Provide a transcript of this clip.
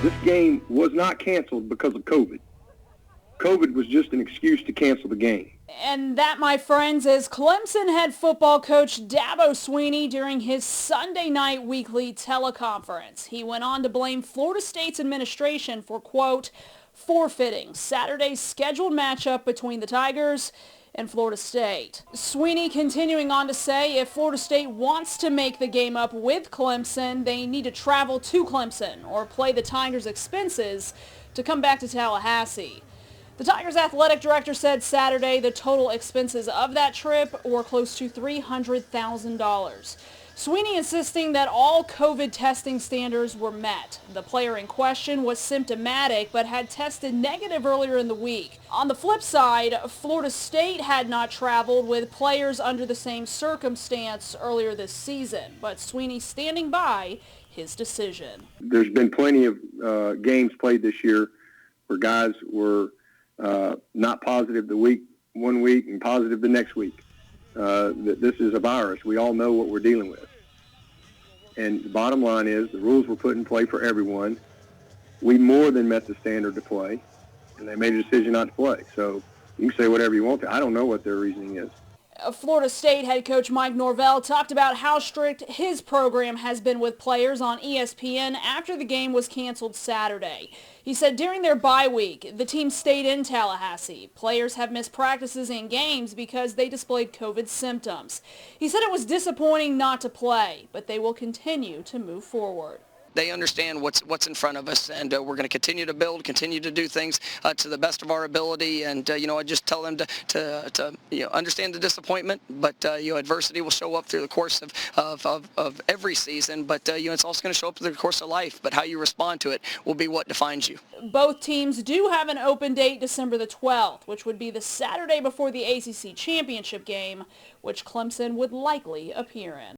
This game was not canceled because of COVID. COVID was just an excuse to cancel the game. And that, my friends, is Clemson head football coach Dabo Swinney during his Sunday night weekly teleconference. He went on to blame Florida State's administration for, quote, forfeiting Saturday's scheduled matchup between the Tigers and Florida State. Swinney continuing on to say if Florida State wants to make the game up with Clemson, they need to travel to Clemson or play the Tigers' expenses to come back to Tallahassee. The Tigers athletic director said Saturday the total expenses of that trip were close to $300,000. Swinney insisting that all COVID testing standards were met. The player in question was symptomatic but had tested negative earlier in the week. On the flip side, Florida State had not traveled with players under the same circumstance earlier this season, but Swinney standing by his decision. There's been plenty of games played this year where guys were not positive one week and positive the next week. This is a virus. We all know what we're dealing with. And the bottom line is the rules were put in play for everyone. We more than met the standard to play, and they made a decision not to play. So you can say whatever you want to. I don't know what their reasoning is. Florida State head coach Mike Norvell talked about how strict his program has been with players on ESPN after the game was canceled Saturday. He said during their bye week, the team stayed in Tallahassee. Players have missed practices and games because they displayed COVID symptoms. He said it was disappointing not to play, but they will continue to move forward. They understand what's in front of us, and we're going to continue to build, continue to do things to the best of our ability. And I just tell them to understand the disappointment, but adversity will show up through the course of every season. But it's also going to show up through the course of life. But how you respond to it will be what defines you. Both teams do have an open date, December the 12th, which would be the Saturday before the ACC championship game, which Clemson would likely appear in.